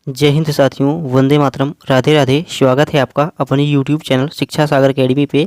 जय हिंद साथियों, वंदे मातरम, राधे राधे। स्वागत है आपका अपने यूट्यूब चैनल शिक्षा सागर अकेडमी पे।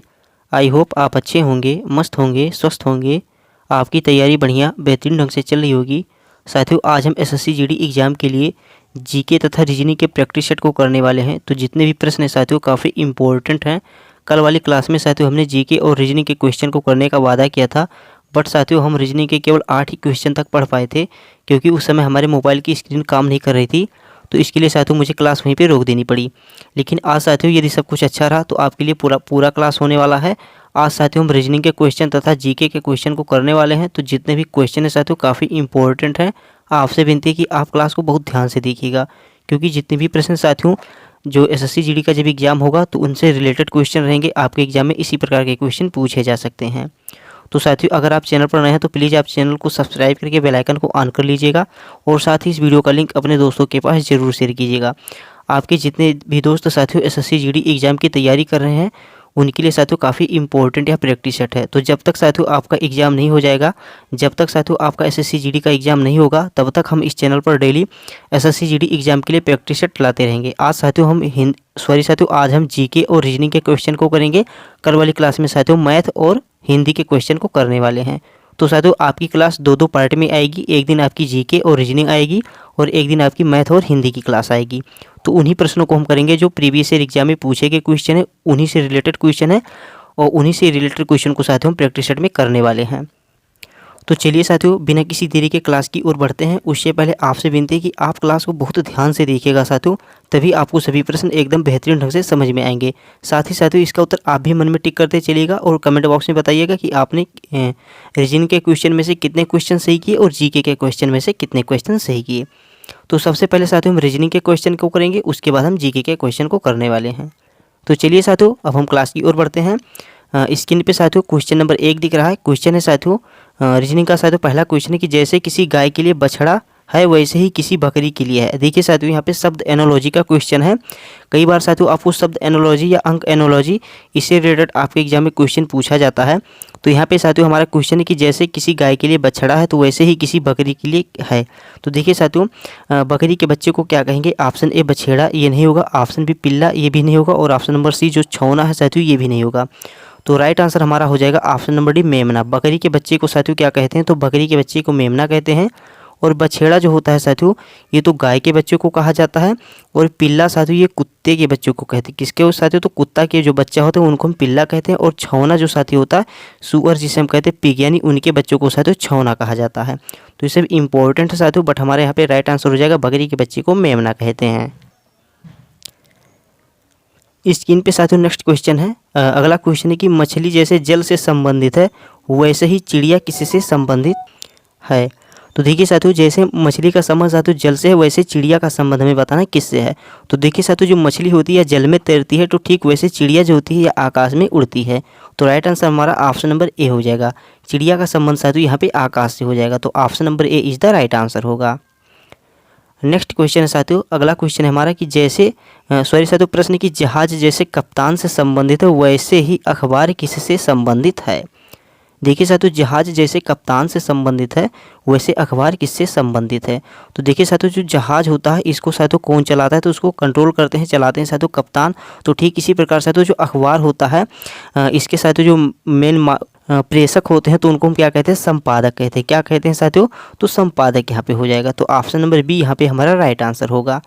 आई होप आप अच्छे होंगे, मस्त होंगे, स्वस्थ होंगे। आपकी तैयारी बढ़िया बेहतरीन ढंग से चल रही होगी। साथियों, आज हम एसएससी जीडी एग्ज़ाम के लिए जीके तथा रीजनिंग के प्रैक्टिस सेट को करने वाले हैं। तो जितने भी प्रश्न हैं साथियों काफ़ी इंपॉर्टेंट हैं। कल वाली क्लास में साथियों हमने जीके और रीजनिंग के क्वेश्चन को करने का वादा किया था, बट साथियों हम रीजनिंग के केवल 8 ही क्वेश्चन तक पढ़ पाए थे, क्योंकि उस समय हमारे मोबाइल की स्क्रीन काम नहीं कर रही थी। तो इसके लिए साथियों मुझे क्लास वहीं पे रोक देनी पड़ी। लेकिन आज साथियों यदि सब कुछ अच्छा रहा तो आपके लिए पूरा क्लास होने वाला है। आज साथियों हम रीजनिंग के क्वेश्चन तथा जीके के क्वेश्चन को करने वाले हैं। तो जितने भी क्वेश्चन हैं साथियों काफ़ी इंपॉर्टेंट हैं। आपसे विनती है कि आप क्लास को बहुत ध्यान से देखिएगा, क्योंकि जितने भी प्रश्न साथियों जो एसएससी जीडी का जब एग्ज़ाम होगा तो उनसे रिलेटेड क्वेश्चन रहेंगे। आपके एग्जाम में इसी प्रकार के क्वेश्चन पूछे जा सकते हैं। तो साथियों अगर आप चैनल पर नए हैं तो प्लीज़ आप चैनल को सब्सक्राइब करके बेल आइकन को ऑन कर लीजिएगा, और साथ ही इस वीडियो का लिंक अपने दोस्तों के पास ज़रूर शेयर कीजिएगा। आपके जितने भी दोस्त साथियों एसएससी जीडी एग्ज़ाम की तैयारी कर रहे हैं उनके लिए साथियों काफ़ी इंपॉर्टेंट यह प्रैक्टिस सेट है। तो जब तक साथियों आपका एग्ज़ाम नहीं हो जाएगा, जब तक साथियों आपका एसएससी जीडी का एग्ज़ाम नहीं होगा, तब तक हम इस चैनल पर डेली एसएससी जीडी एग्ज़ाम के लिए प्रैक्टिस सेट लाते रहेंगे। आज साथियों आज हम जीके और रीजनिंग के क्वेश्चन को करेंगे। कल वाली क्लास में साथियों मैथ और हिंदी के क्वेश्चन को करने वाले हैं। तो साथियों आपकी क्लास दो पार्ट में आएगी। एक दिन आपकी जीके और रीजनिंग आएगी और एक दिन आपकी मैथ और हिंदी की क्लास आएगी। तो उन्हीं प्रश्नों को हम करेंगे जो प्रीवियस ईयर एग्जाम में पूछे गए क्वेश्चन है, उन्हीं से रिलेटेड क्वेश्चन है, और उन्हीं से रिलेटेड क्वेश्चन को साथियों हम प्रैक्टिस सेट में करने वाले हैं। तो चलिए साथियों बिना किसी देरी के क्लास की ओर बढ़ते हैं। उससे पहले आपसे विनती है कि आप क्लास को बहुत ध्यान से देखिएगा साथियों, तभी आपको सभी प्रश्न एकदम बेहतरीन ढंग से समझ में आएंगे। साथ ही साथियों इसका उत्तर आप भी मन में टिक करते चलिएगा और कमेंट बॉक्स में बताइएगा कि आपने रीजनिंग के क्वेश्चन में से कितने क्वेश्चन सही किए और जीके के क्वेश्चन में से कितने क्वेश्चन सही किए। तो सबसे पहले साथियों हम रीजनिंग के क्वेश्चन को करेंगे, उसके बाद हम जीके के क्वेश्चन को करने वाले हैं। तो चलिए साथियों अब हम क्लास की ओर बढ़ते हैं। स्क्रीन पे साथियों क्वेश्चन नंबर 1 दिख रहा है। क्वेश्चन है साथियों रीजनिंग का साथियों पहला क्वेश्चन है कि जैसे किसी गाय के लिए बछड़ा है वैसे ही किसी बकरी के लिए है। देखिए साथियों यहाँ पे शब्द एनोलॉजी का क्वेश्चन है। कई बार साथियों आपको शब्द एनोलॉजी या अंक एनोलॉजी इससे रिलेटेड आपके एग्जाम में क्वेश्चन पूछा जाता है। तो यहाँ पे साथियों हमारा क्वेश्चन है कि जैसे किसी गाय के लिए बछड़ा है तो वैसे ही किसी बकरी के लिए है। तो देखिए साथियों बकरी के बच्चे को क्या कहेंगे? ऑप्शन ए बछेड़ा, ये नहीं होगा। ऑप्शन बी पिल्ला, ये भी नहीं होगा। और ऑप्शन नंबर सी जो छौना है साथियों ये भी नहीं होगा। तो राइट आंसर हमारा हो जाएगा ऑप्शन नंबर डी मेमना। बकरी के बच्चे को साथियों क्या कहते हैं? तो बकरी के बच्चे को मेमना कहते हैं। और बछेड़ा जो होता है साथियों ये तो गाय के बच्चों को कहा जाता है। और पिल्ला साथियों ये कुत्ते के बच्चों को कहते हैं। किसके साथियों? तो कुत्ता के जो बच्चा होता है उनको हम पिल्ला कहते हैं। और छौना जो साथी होता है सुअर जिसे हम कहते हैं पिग, यानी उनके बच्चों को साथियों छौना कहा जाता है। तो ये सब इंपॉर्टेंट है साथियों, बट हमारे यहाँ पे राइट आंसर हो जाएगा बकरी के बच्चे को मेमना कहते हैं। स्क्रीन पे साथियों नेक्स्ट क्वेश्चन है। अगला क्वेश्चन है कि मछली जैसे जल से संबंधित है वैसे ही चिड़िया किससे संबंधित है। तो देखिए साथियों जैसे मछली का संबंध साथियों जल से है वैसे चिड़िया का संबंध हमें बताना किससे है। तो देखिए साथियों जो मछली होती है जल में तैरती है, तो ठीक वैसे चिड़िया जो होती है या आकाश में उड़ती है। तो राइट आंसर हमारा ऑप्शन नंबर ए हो जाएगा। चिड़िया का संबंध साथियों यहाँ पे आकाश से हो जाएगा। तो option number A is the right answer होगा। नेक्स्ट क्वेश्चन है साथियों, अगला क्वेश्चन है हमारा कि जैसे साथियों प्रश्न की जहाज जैसे कप्तान से संबंधित है वैसे ही अखबार किससे संबंधित है। देखिए साथियों जहाज जैसे कप्तान से संबंधित है वैसे अखबार किससे संबंधित है। तो देखिए साथियों जो जहाज होता है इसको साथियों कौन चलाता है? तो उसको कंट्रोल करते हैं, चलाते हैं साथियों कप्तान। तो ठीक इसी प्रकार साथियों जो अखबार होता है इसके साथियों जो मेन प्रेषक होते हैं तो उनको हम क्या कहते हैं? संपादक कहते हैं। क्या कहते हैं साथियों? तो संपादक यहाँ पे हो जाएगा। तो ऑप्शन नंबर बी यहाँ पे हमारा राइट आंसर होगा।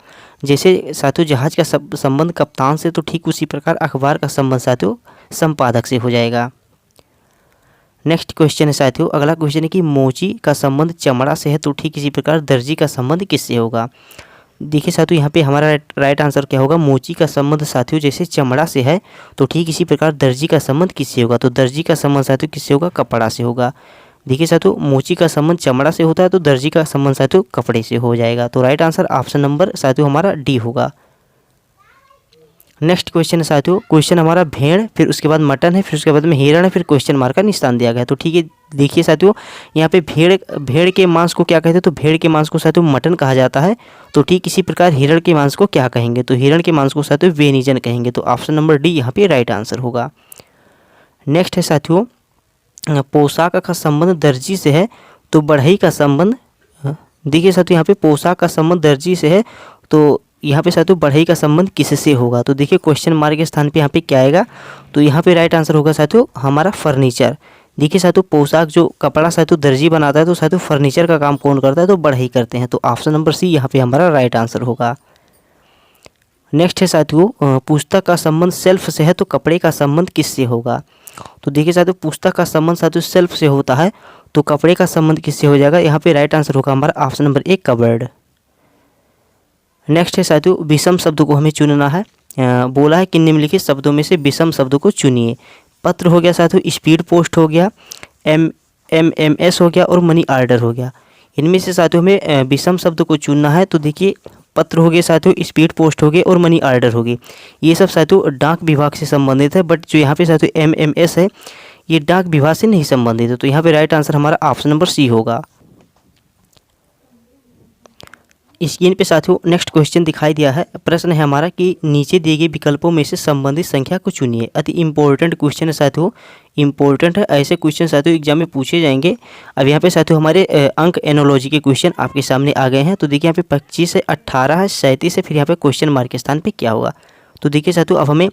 जैसे साथियों जहाज का संबंध कप्तान से, तो ठीक उसी प्रकार अखबार का संबंध साथियों संपादक से हो जाएगा। नेक्स्ट क्वेश्चन है साथियों, अगला क्वेश्चन है कि मोची का संबंध चमड़ा से है, तो ठीक इसी प्रकार दर्जी का संबंध किससे होगा। देखिए साथियों यहाँ पे हमारा राइट आंसर क्या होगा? मोची का संबंध साथियों जैसे चमड़ा से है तो ठीक इसी प्रकार दर्जी का संबंध किससे होगा। तो दर्जी का संबंध साथियों किससे होगा? कपड़ा से होगा। देखिए साथियों मोची का संबंध चमड़ा से होता है तो दर्जी का संबंध साथियों कपड़े से हो जाएगा। तो राइट आंसर ऑप्शन नंबर साथियों हमारा डी होगा। नेक्स्ट क्वेश्चन है साथियों, क्वेश्चन हमारा भेड़, फिर उसके बाद मटन है, फिर उसके बाद में हिरण है, फिर क्वेश्चन मार्क का निशान दिया गया है। तो ठीक है देखिए साथियों यहाँ पे भेड़ के मांस को क्या कहते हैं? तो भेड़ के मांस को साथियों मटन कहा जाता है। तो ठीक इसी प्रकार हिरण के मांस को क्या कहेंगे? तो हिरण के मांस को साथियों वेनिजन कहेंगे। तो ऑप्शन नंबर डी यहाँ पे राइट आंसर होगा। नेक्स्ट है साथियों पोशाक का संबंध दर्जी से है तो बढ़ई का संबंध, देखिए साथियों यहाँ पे पोशाक का संबंध दर्जी से है तो यहाँ पे साथियों बढ़ई का संबंध किससे होगा? तो देखिए क्वेश्चन मार्क के स्थान पे यहाँ पे क्या आएगा? तो यहाँ पे राइट आंसर होगा साथियों हमारा फर्नीचर। देखिए साथियों पोशाक जो कपड़ा साथियों दर्जी बनाता है, तो साथियों फर्नीचर का काम कौन करता है? तो बढ़ई करते हैं। तो ऑप्शन नंबर सी यहाँ पे हमारा राइट आंसर होगा। नेक्स्ट है साथियों पुस्तक का संबंध सेल्फ से है, तो कपड़े का संबंध किससे होगा? तो देखिए साथियों पुस्तक का संबंध साथियों सेल्फ से होता है, तो कपड़े का संबंध किससे हो जाएगा? यहाँ पे राइट आंसर होगा हमारा ऑप्शन नंबर ए कबर्ड। नेक्स्ट है साथियों विषम शब्द को हमें चुनना है। बोला है कि निम्नलिखित शब्दों में से विषम शब्द को चुनिए। पत्र हो गया साथियों, स्पीड पोस्ट हो गया, MMS हो गया और मनी ऑर्डर हो गया। इनमें से साथियों हमें विषम शब्द को चुनना है। तो देखिए पत्र हो गए साथियों, स्पीड पोस्ट हो गए और मनी ऑर्डर हो गए। ये सब साथियों डाक विभाग से संबंधित है, बट जो यहाँ पे साथियों MMS है ये डाक विभाग से नहीं संबंधित है। तो यहाँ पे राइट आंसर हमारा ऑप्शन नंबर सी होगा। स्क्रीन पे साथियों नेक्स्ट क्वेश्चन दिखाई दिया है। प्रश्न है हमारा कि नीचे दिए गए विकल्पों में से संबंधित संख्या को चुनिए। अति इंपॉर्टेंट क्वेश्चन है साथियों, इंपॉर्टेंट है। ऐसे क्वेश्चन साथियों एग्जाम में पूछे जाएंगे। अब यहाँ पे साथियों हमारे अंक एनोलॉजी के क्वेश्चन आपके सामने आ गए हैं। तो देखिए यहाँ पे 25 है, 18 है, 37 है, फिर यहाँ पे क्वेश्चन मार्क के स्थान पे क्या होगा? तो देखिए साथियों अब हमें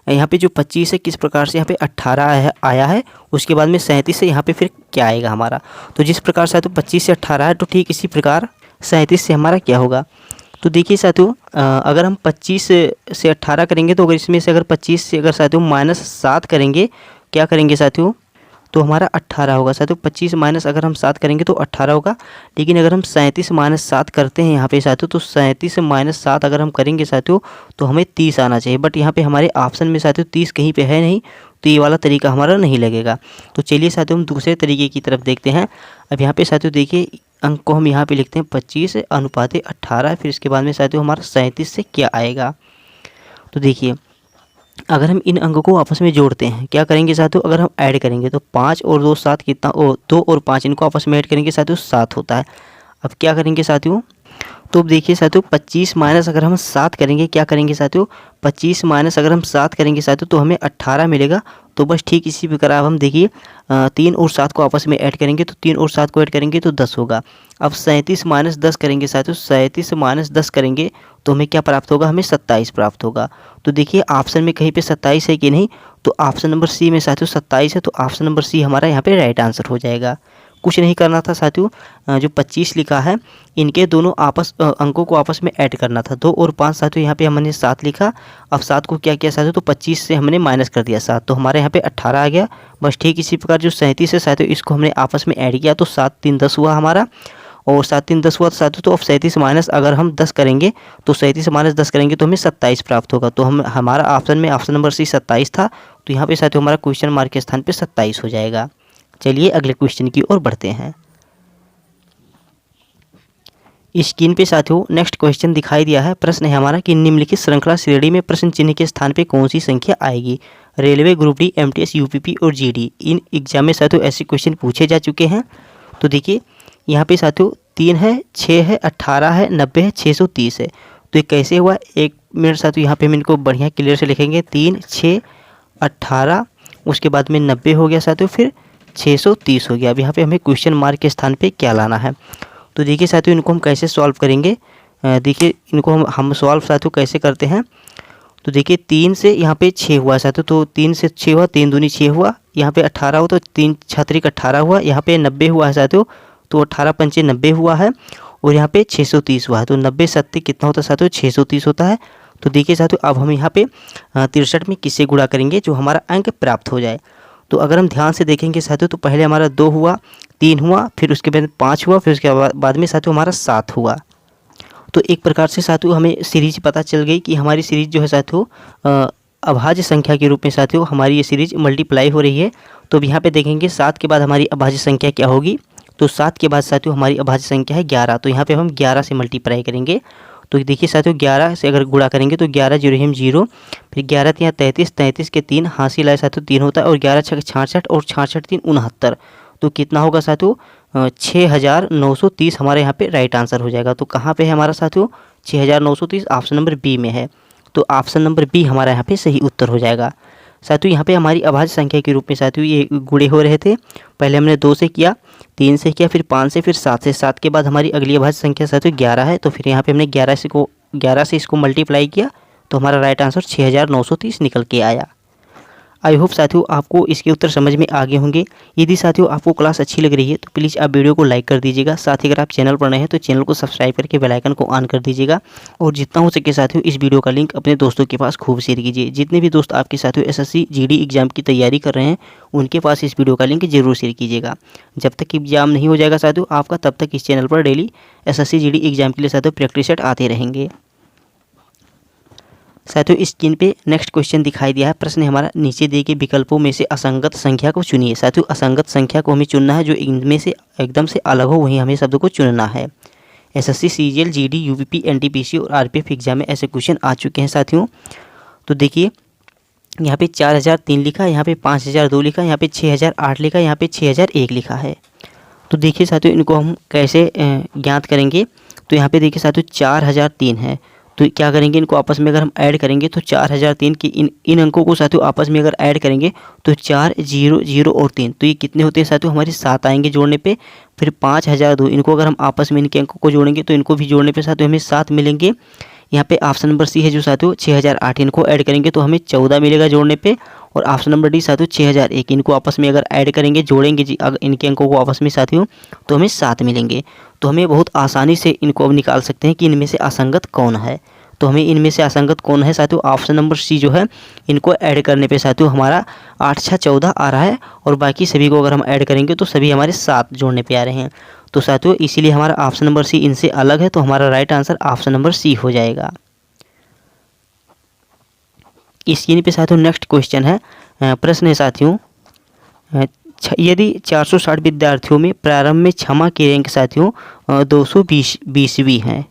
यहाँ पे जो 25 है किस प्रकार से यहाँ पे 18 आया है, उसके बाद में 37 से यहाँ पे फिर क्या आएगा हमारा? तो जिस प्रकार साथियों 25 से 18 है, तो ठीक इसी प्रकार 37 से हमारा क्या होगा? तो देखिए साथियों अगर हम 25 से 18 करेंगे, तो अगर इसमें से अगर 25 से अगर साथियों -7 करेंगे, क्या करेंगे साथियों? तो हमारा 18 होगा साथियों। 25 माइनस अगर हम 7 करेंगे तो 18 होगा। लेकिन अगर हम 37 माइनस 7 करते हैं यहाँ पे साथियों, तो 37 माइनस 7 अगर हम करेंगे साथियों तो हमें 30 आना चाहिए। बट यहाँ पे हमारे ऑप्शन में साथियों 30 कहीं पे है नहीं, तो ये वाला तरीका हमारा नहीं लगेगा। तो चलिए साथियों हम दूसरे तरीके की तरफ देखते हैं। अब यहाँ पे साथियों देखिए अंक को हम यहाँ पे लिखते हैं 25 अनुपात 18, फिर इसके बाद में साथियों हमारा 37 से क्या आएगा? तो देखिए अगर हम इन अंकों को आपस में जोड़ते हैं, क्या करेंगे साथियों? अगर हम ऐड करेंगे तो 5 और 2 7 कितना? 2 और 5 इनको आपस में ऐड करेंगे साथियों 7 होता है। अब क्या करेंगे साथियों? तो अब देखिए साथियों 25 माइनस अगर हम 7 करेंगे, क्या करेंगे साथियों? 25 माइनस अगर हम 7 करेंगे साथियों तो हमें 18 मिलेगा। तो बस ठीक इसी प्रकार अब हम देखिए 3 और 7 को आपस में ऐड करेंगे, तो 3 और 7 को ऐड करेंगे तो 10 होगा। अब 37 माइनस 10 करेंगे साथियों, 37 माइनस 10 करेंगे तो हमें क्या प्राप्त होगा? हमें 27 प्राप्त होगा। तो देखिए ऑप्शन में कहीं पे 27 है कि नहीं? तो ऑप्शन नंबर सी में साथियों 27 है, तो ऑप्शन नंबर सी हमारा यहाँ पे राइट आंसर हो जाएगा। कुछ नहीं करना था साथियों, जो 25 लिखा है इनके दोनों अंकों को आपस में ऐड करना था। 2 और 5 साथियों यहाँ पे हमने 7 लिखा। अब 7 को क्या किया साथियों? तो 25 से हमने माइनस कर दिया 7, तो हमारे यहाँ पे 18 आ गया। बस ठीक इसी प्रकार जो 37 है साथियों इसको हमने आपस में ऐड किया, तो 7 3 10 हुआ हमारा, और 7 3 10 हुआ साथियों। तो अब 37 माइनस अगर हम 10 करेंगे, तो 37 माइनस 10 करेंगे तो हमें 27 प्राप्त होगा। तो हमारा ऑप्शन में ऑप्शन नंबर सी 27 था। तो यहाँ पे साथियों हमारा क्वेश्चन मार्क के स्थान पे 27 हो जाएगा। चलिए अगले क्वेश्चन की ओर बढ़ते हैं। स्क्रीन पे साथियों नेक्स्ट क्वेश्चन दिखाई दिया है। प्रश्न है हमारा कि निम्नलिखित श्रृंखला श्रेणी में प्रश्न चिन्ह के स्थान पे कौन सी संख्या आएगी? Railway, group D, MTS, UPP और GD, इन एग्जाम में साथियों ऐसे क्वेश्चन पूछे जा चुके हैं। तो देखिए यहाँ पे साथियों 3 है, 6 है, 18 है, 90 है, 630 है। तो ये कैसे हुआ? 1 मिनट साथियों यहाँ पे हम इनको बढ़िया क्लियर से लिखेंगे। 3 6 18, उसके बाद में 90 हो गया साथियों, फिर 630 हो गया। अब यहाँ पे हमें क्वेश्चन मार्क के स्थान पे क्या लाना है? तो देखिए साथियों इनको हम कैसे सॉल्व करेंगे? देखिए इनको हम सॉल्व साथियों कैसे करते हैं? तो देखिए 3 से यहाँ पे 6 हुआ साथियों, तो 3 से 6 हुआ, 3 दूनी 6 हुआ। यहाँ पे 18 हुआ तो 3 छत्रिक 18 हुआ। यहाँ पे 90 हुआ है साथियों, तो 18 पंचे 90 हुआ है, और यहाँ पे 630 हुआ है। तो 90 सत्ती कितना होता है साथियों? 630 होता है। तो देखिए साथियों अब हम यहाँ पे 63 में किससे गुणा करेंगे जो हमारा अंक प्राप्त हो जाए? तो अगर हम ध्यान से देखेंगे साथियों तो पहले हमारा 2 हुआ, 3 हुआ, फिर उसके बाद 5 हुआ, फिर उसके बाद में साथियों हमारा 7 हुआ। तो एक प्रकार से साथियों हमें सीरीज पता चल गई कि हमारी सीरीज जो है साथियों अभाज्य संख्या के रूप में साथियों हमारी ये सीरीज मल्टीप्लाई हो रही है। तो अब यहाँ पे देखेंगे 7 के बाद हमारी अभाज्य संख्या क्या होगी? तो 7 के बाद साथियों हमारी अभाज्य संख्या है 11। तो यहाँ पे हम 11 से मल्टीप्लाई करेंगे। तो देखिए साथियों 11 से अगर गुणा करेंगे तो 11 जीरो हम 0, फिर 11 3 33, 33 के 3 हासिल आए साथियों 3 होता है, और 11 6 66 और 66 3 69। तो कितना होगा साथियों? 6930 हमारे यहाँ पे राइट आंसर हो जाएगा। तो कहाँ पे है हमारा साथियों? 6930 ऑप्शन नंबर बी में है। तो ऑप्शन नंबर बी हमारा यहाँ पे सही उत्तर हो जाएगा। साथियों यहाँ पे हमारी अभाज्य संख्या के रूप में साथियों ये गुणे हो रहे थे। पहले हमने 2 से किया, 3 से किया, फिर 5 से, फिर 7 से। 7 के बाद हमारी अगली अभाज्य संख्या साथियों 11 है। तो फिर यहाँ पे हमने 11 से को 11 से इसको मल्टीप्लाई किया तो हमारा राइट आंसर 6930 निकल के आया। आई होप साथियों आपको इसके उत्तर समझ में आ गए होंगे। यदि साथियों आपको क्लास अच्छी लग रही है तो प्लीज़ आप वीडियो को लाइक कर दीजिएगा। साथ ही अगर आप चैनल पर नए हैं तो चैनल को सब्सक्राइब करके बेल आइकन को ऑन कर दीजिएगा। और जितना हो सके साथियों इस वीडियो का लिंक अपने दोस्तों के पास खूब शेयर कीजिए। जितने भी दोस्त आपके साथियों SSC GD एग्जाम की तैयारी कर रहे हैं उनके पास इस वीडियो का लिंक जरूर शेयर कीजिएगा। जब तक एग्जाम नहीं हो जाएगा साथियों आपका, तब तक इस चैनल पर डेली SSC GD एग्जाम के लिए साथियों प्रैक्टिस सेट आते रहेंगे। साथियों इस स्क्रीन पे नेक्स्ट क्वेश्चन दिखाई दिया है। प्रश्न हमारा, नीचे दिए गए विकल्पों में से असंगत संख्या को चुनिए। साथियों असंगत संख्या को हमें चुनना है, जो इनमें से एकदम से अलग हो वहीं हमें शब्द को चुनना है। SSC CGL GD UPP NTPC और RPF एग्जाम में ऐसे क्वेश्चन आ चुके हैं साथियों। तो देखिए यहाँ पे 4003 लिखा है, यहाँ पे 5002 लिखा है, यहाँ पे 6008 लिखा है, यहाँ पे 6001 लिखा है। तो देखिए साथियों इनको हम कैसे ज्ञात करेंगे। तो यहाँ पे देखिए साथियों 4003 है, तो क्या करेंगे, इनको आपस में अगर हम ऐड करेंगे तो 4003 की इन अंकों को साथियों आपस में अगर ऐड करेंगे तो 4 0 0 और 3, तो ये कितने होते हैं साथियों हमारे 7 आएंगे जोड़ने पे। फिर 5002 इनको अगर हम आपस में इनके अंकों को जोड़ेंगे तो इनको भी जोड़ने पे साथियों हमें 7 मिलेंगे। यहाँ पे ऑप्शन नंबर सी है जो साथियों 6008, इनको ऐड करेंगे तो हमें 14 मिलेगा जोड़ने पे। और ऑप्शन नंबर डी साथियों 6001, इनको आपस में अगर ऐड करेंगे जोड़ेंगे जी अगर इनके अंकों को आपस में साथियों तो हमें 7 मिलेंगे। तो हमें बहुत आसानी से इनको अब निकाल सकते हैं कि इनमें से असंगत कौन है। तो हमें इनमें से असंगत कौन है साथियों, ऑप्शन नंबर सी जो है, इनको ऐड करने पे साथियों हमारा 8 6 14 आ रहा है। और बाकी सभी को अगर हम ऐड करेंगे तो सभी हमारे 7 जोड़ने पे आ रहे हैं। तो साथियों इसीलिए हमारा ऑप्शन नंबर सी इनसे अलग है, तो हमारा right answer option number C हो जाएगा। इस स्क्रीन पे साथियों नेक्स्ट क्वेश्चन है। प्रश्न है साथियों, यदि 460 विद्यार्थियों में प्रारंभ में क्षमा की रैंक साथियों 220वीं है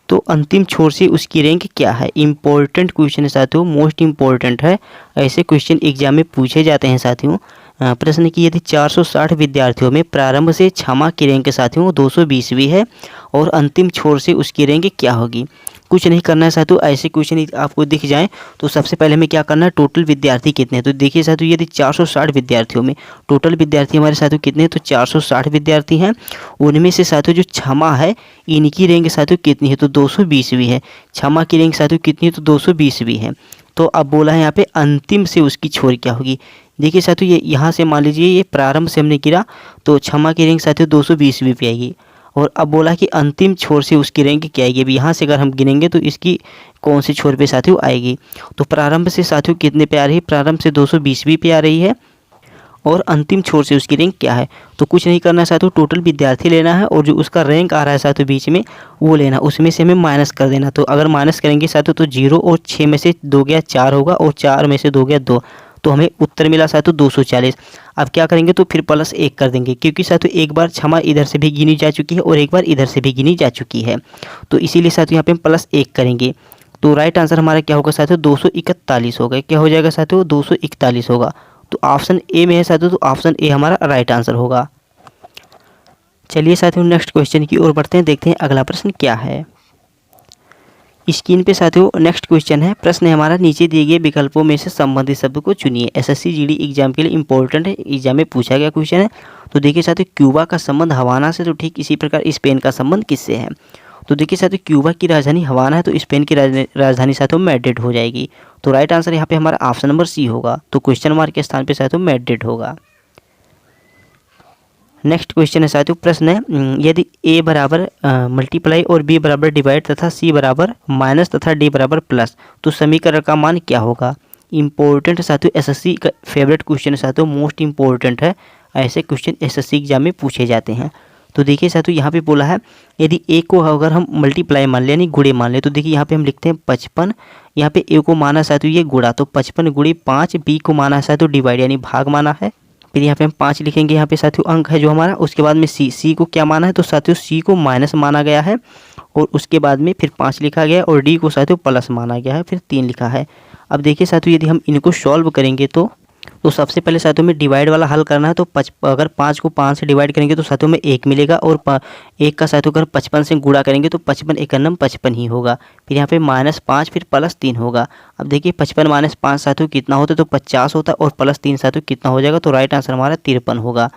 तो अंतिम छोर से उसकी रैंक क्या है। इम्पोर्टेंट क्वेश्चन है साथियों, मोस्ट इम्पोर्टेंट है। ऐसे क्वेश्चन एग्जाम में पूछे जाते हैं साथियों। प्रश्न की, यदि 460 विद्यार्थियों में प्रारंभ से क्षमा की रैंक साथियों 220वीं है और अंतिम छोर से उसकी रैंक क्या होगी। कुछ नहीं करना है साथियों, ऐसे क्वेश्चन आपको दिख जाए तो सबसे पहले हमें क्या करना है, टोटल विद्यार्थी कितने हैं। तो देखिए साथियों यदि 460 विद्यार्थियों में टोटल विद्यार्थी हमारे साथियों कितने हैं, तो 460 विद्यार्थी हैं। उनमें से साथियों जो क्षमा है इनकी रैंक साथियों कितनी है, तो 220वीं है। क्षमा की रैंक साथियों कितनी है, तो 220वीं है। तो अब बोला है यहाँ पे अंतिम से उसकी छोर क्या होगी। देखिए साथियों ये यहाँ से मान लीजिए ये प्रारंभ से हमने गिरा तो क्षमा की रैंक साथियों 220वीं पे आएगी। और अब बोला कि अंतिम छोर से उसकी रैंक क्या आएगी। अभी यहाँ से अगर हम गिनेंगे तो इसकी कौन सी छोर पे साथियों आएगी। तो प्रारंभ से साथियों कितने पे आ रही है, प्रारंभ से 220वीं पे आ रही है। और अंतिम छोर से उसकी रैंक क्या है, तो कुछ नहीं करना है साथियों, टोटल विद्यार्थी लेना है और जो उसका रैंक आ रहा है साथियों बीच में वो लेना, उसमें से हमें माइनस कर देना। तो अगर माइनस करेंगे साथियों तो 0 और 6 में से 2 गया 4 होगा और 4 में से 2 गया 2, तो हमें उत्तर मिला साथियों 240। अब क्या करेंगे तो फिर +1 कर देंगे, क्योंकि साथियों एक बार क्षमा इधर से भी गिनी जा चुकी है और एक बार इधर से भी गिनी जा चुकी है। तो इसीलिए साथियों यहाँ पे हम +1 करेंगे। तो राइट आंसर हमारा क्या होगा साथियों 241 होगा। क्या हो जाएगा साथियों 241 होगा। तो ऑप्शन ए में है साथियों, तो ऑप्शन ए हमारा राइट आंसर होगा। चलिए साथियों नेक्स्ट क्वेश्चन की ओर बढ़ते हैं, देखते हैं अगला प्रश्न क्या है। स्क्रीन पे साथियों नेक्स्ट क्वेश्चन है। प्रश्न है हमारा, नीचे दिए गए विकल्पों में से संबंधित शब्द को चुनिए। SSC GD एग्जाम के लिए इंपॉर्टेंट है, एग्जाम में पूछा गया क्वेश्चन है। तो देखिए साथियों क्यूबा का संबंध हवाना से, तो ठीक इसी प्रकार स्पेन का संबंध किससे है। तो देखिए साथियों क्यूबा की राजधानी हवाना है तो स्पेन की राजधानी साथियों मैड्रिड हो जाएगी। तो राइट आंसर यहाँ पे हमारा ऑप्शन नंबर सी होगा। तो क्वेश्चन मार्क के स्थान पे साथियों मैड्रिड होगा। नेक्स्ट क्वेश्चन है साथियों, प्रश्न है, यदि A बराबर मल्टीप्लाई और B बराबर डिवाइड तथा C बराबर माइनस तथा D बराबर प्लस, तो समीकरण का मान क्या होगा। इंपॉर्टेंट साथियों SSC का फेवरेट क्वेश्चन है साथियों, मोस्ट इंपॉर्टेंट है। ऐसे क्वेश्चन SSC एग्जाम में पूछे जाते हैं। तो देखिए साथियों यहाँ पे बोला है, यदि A को अगर हम मल्टीप्लाई मान लें यानी गुणे मान लें, तो देखिए यहाँ पे हम लिखते हैं 55। यहाँ पे A को माना साथियों ये गुणा, तो 55 गुणे 5। B को माना साथियों डिवाइड यानी भाग माना है। फिर यहाँ पे हम 5 लिखेंगे, यहाँ पे साथियों अंक है जो हमारा। उसके बाद में C को क्या माना है, तो साथियों C को माइनस माना गया है। और उसके बाद में फिर 5 लिखा गया और D को साथियों प्लस माना गया है, फिर 3 लिखा है। अब देखिए साथियों यदि हम इनको सॉल्व करेंगे तो सबसे पहले साथियों में डिवाइड वाला हल करना है। तो अगर 5 को 5 से डिवाइड करेंगे तो साथियों में 1 मिलेगा और 1 का साथियों अगर 55 से गुणा करेंगे तो 55 एकन्नम 55 ही होगा। फिर यहाँ पे -5 फिर +3 होगा। अब देखिए 55 - 5 साथियों कितना होता है, तो 50 होता है और +3 साथियों कितना हो जाएगा, तो राइट आंसर हमारा 53 होगा।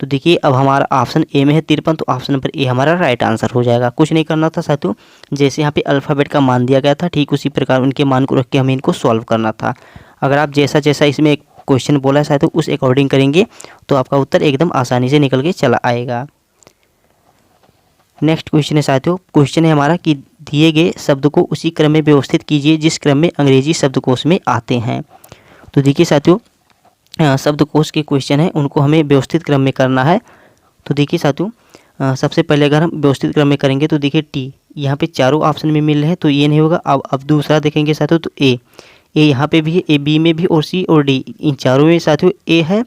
तो देखिए अब हमारा ऑप्शन ए में है 53, तो ऑप्शन नंबर ए हमारा राइट आंसर हो जाएगा। कुछ नहीं करना था साथियों, जैसे यहाँ पे अल्फ़ाबेट का मान दिया गया था ठीक उसी प्रकार उनके मान को रख के हमें इनको सॉल्व करना था। अगर आप जैसा जैसा इसमें एक क्वेश्चन बोला है साथियों उस अकॉर्डिंग करेंगे तो आपका उत्तर एकदम आसानी से निकल के चला आएगा। नेक्स्ट क्वेश्चन है साथियों, क्वेश्चन है हमारा कि दिए गए शब्द को उसी क्रम में व्यवस्थित कीजिए जिस क्रम में अंग्रेजी शब्दकोश में आते हैं। तो देखिए साथियों शब्दकोश के क्वेश्चन है उनको हमें व्यवस्थित क्रम में करना है। तो देखिए साथियों सबसे पहले अगर हम व्यवस्थित क्रम में करेंगे तो देखिए टी यहाँ पे चारों ऑप्शन में मिल रहे हैं तो ये नहीं होगा। अब दूसरा देखेंगे साथियों तो ए यहाँ पे भी है, ए बी में भी और सी और डी इन चारों में साथियों ए है।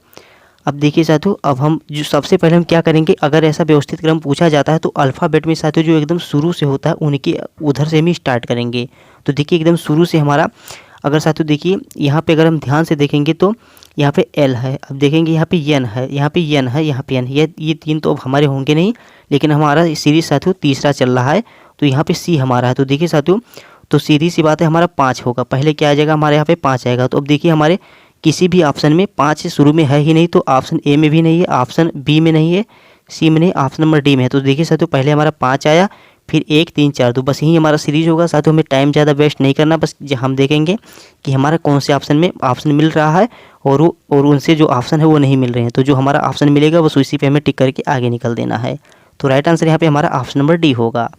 अब देखिए साथियों अब हम जो सबसे पहले हम क्या करेंगे, अगर ऐसा व्यवस्थित क्रम पूछा जाता है तो अल्फ़ाबेट में साथियों जो एकदम शुरू से होता है उनकी उधर से हम ही स्टार्ट करेंगे। तो देखिए एकदम शुरू से हमारा अगर साथियों देखिए यहाँ पे अगर हम ध्यान से देखेंगे तो यहाँ पे एल है, अब देखेंगे यहाँ पे एन है, यहाँ पे एन है, यहाँ पे एन है, ये तीन तो अब हमारे होंगे नहीं, लेकिन हमारा सीरीज साथियों तीसरा चल रहा है तो यहाँ पे सी हमारा है। तो देखिए साथियों तो सीधी सी बात है हमारा 5 होगा, पहले क्या आ जाएगा हमारे यहाँ पे 5 आएगा। तो अब देखिए हमारे किसी भी ऑप्शन में 5 से शुरू में है ही नहीं, तो ऑप्शन ए में भी नहीं है, ऑप्शन बी में नहीं है, सी में नहीं, ऑप्शन नंबर डी में है। तो देखिए साथियों पहले हमारा 5 आया, फिर 1 3 4 तो बस यही हमारा सीरीज होगा। साथियों हमें टाइम ज़्यादा वेस्ट नहीं करना, बस हम देखेंगे कि हमारा कौन से ऑप्शन में ऑप्शन मिल रहा है और उनसे जो ऑप्शन है वो नहीं मिल रहे हैं। तो जो हमारा ऑप्शन मिलेगा बस उसी पे हमें टिक करके आगे निकल देना है। तो राइट आंसर यहाँ पे हमारा ऑप्शन नंबर डी होगा।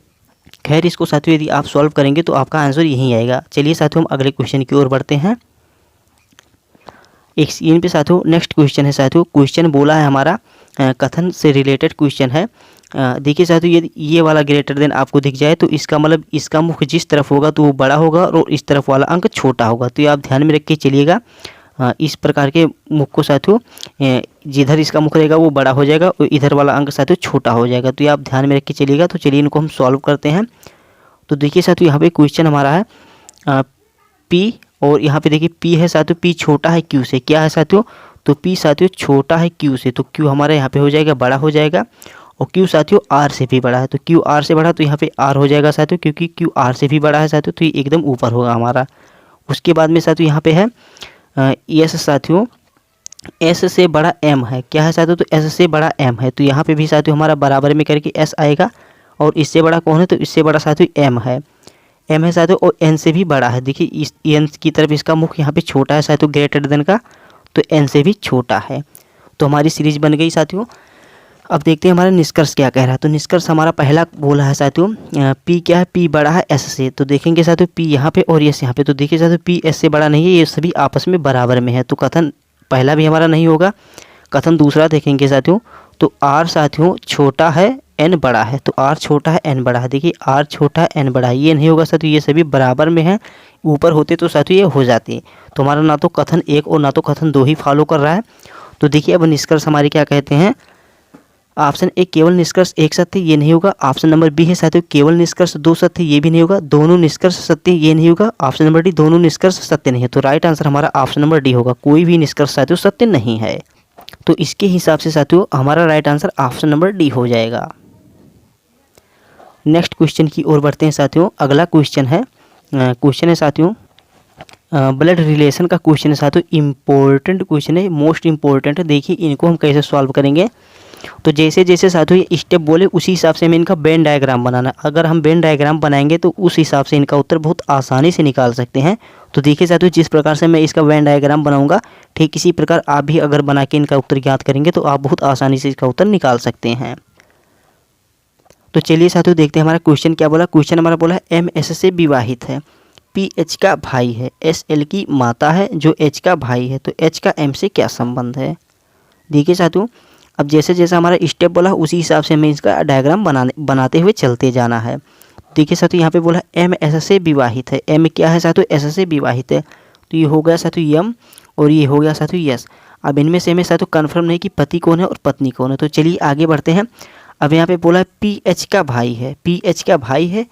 खैर इसको साथियों यदि आप सॉल्व करेंगे तो आपका आंसर यही आएगा। चलिए साथियों हम अगले क्वेश्चन की ओर बढ़ते हैं। एक स्क्रीन पे साथियों नेक्स्ट क्वेश्चन है साथियों, क्वेश्चन बोला है हमारा कथन से रिलेटेड क्वेश्चन है। देखिए साथियों यदि ये वाला ग्रेटर देन आपको दिख जाए तो इसका मतलब इसका मुख जिस तरफ होगा तो वो बड़ा होगा और इस तरफ वाला अंक छोटा होगा। तो ये आप ध्यान में रख के चलिएगा। इस प्रकार के मुख को साथियों जिधर इसका मुख रहेगा वो बड़ा हो जाएगा और इधर वाला अंक साथियों छोटा हो जाएगा। तो ये आप ध्यान में रख के चलिएगा। तो चलिए इनको हम सॉल्व करते हैं। तो देखिए साथियों यहाँ पे क्वेश्चन हमारा है पी और यहाँ पे देखिए पी है साथियों, पी छोटा है क्यू से। क्या है साथियों, तो पी साथियों छोटा है क्यू से, तो क्यू हमारा यहाँ पे हो जाएगा बड़ा हो जाएगा और क्यू साथियों आर से भी बड़ा है। तो क्यू आर से बड़ा तो यहाँ पे आर हो जाएगा साथियों, क्योंकि क्यू आर से भी बड़ा है साथियों, तो ये एकदम ऊपर होगा हमारा। उसके बाद में साथियों यहाँ पे है एस साथियों, एस से बड़ा एम है। क्या है साथियों, तो एस से बड़ा एम है। तो यहाँ पे भी साथियों हमारा बराबर में करके एस आएगा और इससे बड़ा कौन है, तो इससे बड़ा साथियों एम है, एम है साथियों और एन से भी बड़ा है। देखिए इस एन की तरफ इसका मुख यहाँ पे छोटा है साथियों ग्रेटर देन का, तो एन से भी छोटा है। तो हमारी सीरीज बन गई साथियों। अब देखते हैं हमारा निष्कर्ष क्या कह रहा है। तो निष्कर्ष हमारा पहला बोला है साथियों पी क्या है, पी बड़ा है एस से। तो देखेंगे साथियों पी यहाँ पे और एस यहाँ पे, तो देखिए साथियों पी एस से बड़ा नहीं है, ये सभी आपस में बराबर में है। तो कथन पहला भी हमारा नहीं होगा। कथन दूसरा देखेंगे साथियों तो आर साथियों छोटा है एन बड़ा है, तो आर छोटा है एन बड़ा है। देखिए आर छोटा है एन बड़ा है, ये नहीं होगा साथियों, ये सभी बराबर में है। ऊपर होते तो साथियों ये हो जाते। तो हमारा ना तो कथन 1 और ना तो कथन 2 ही फॉलो कर रहा है। तो देखिए अब निष्कर्ष हमारे क्या कहते हैं, ऑप्शन ए केवल निष्कर्ष एक सत्य, ये नहीं होगा। ऑप्शन नंबर बी है साथियों केवल निष्कर्ष 2 सत्य, ये भी नहीं होगा। दोनों निष्कर्ष सत्य, ये नहीं होगा। ऑप्शन नंबर डी दोनों निष्कर्ष सत्य नहीं है। तो राइट आंसर हमारा ऑप्शन नंबर डी होगा, कोई भी निष्कर्ष साथियों सत्य नहीं है। तो इसके हिसाब से साथियों हमारा right answer option number D हो जाएगा। नेक्स्ट क्वेश्चन की ओर बढ़ते हैं साथियों। अगला क्वेश्चन है साथियों ब्लड रिलेशन का क्वेश्चन है साथियों। इम्पोर्टेंट क्वेश्चन है, मोस्ट इम्पोर्टेंट है। देखिए इनको हम कैसे सॉल्व करेंगे। तो जैसे जैसे साथियों ये स्टेप बोले उसी हिसाब से हमें इनका वेन डायग्राम बनाना। अगर हम वेन डायग्राम बनाएंगे तो उस हिसाब से इनका उत्तर बहुत आसानी से निकाल सकते हैं। तो देखिए साथियों जिस प्रकार से मैं इसका वेन डायग्राम बनाऊंगा ठीक इसी प्रकार आप भी अगर बना के इनका उत्तर ज्ञात करेंगे तो आप बहुत आसानी से इसका उत्तर निकाल सकते हैं। तो चलिए साथियों देखते हैं हमारा क्वेश्चन क्या बोला। क्वेश्चन हमारा बोला है एम एस से विवाहित है, पी एच का भाई है, एस एल की माता है जो एच का भाई है, तो एच का एम से क्या संबंध है। देखिए साथियों अब जैसे जैसे हमारा स्टेप बोला उसी हिसाब से हमें इसका डायग्राम बनाते हुए चलते जाना है। देखिए साथियों यहाँ पे बोला एम एस से विवाहित है, एम क्या है साथियों एस से विवाहित है, तो ये हो गया साथियों यम और ये हो गया साथियों यस। अब इनमें से हमें साथियों कन्फर्म नहीं कि पति कौन है और पत्नी कौन है। तो चलिए आगे बढ़ते हैं। अब यहाँ पे बोला है पी एच का भाई है, पी एच का भाई है।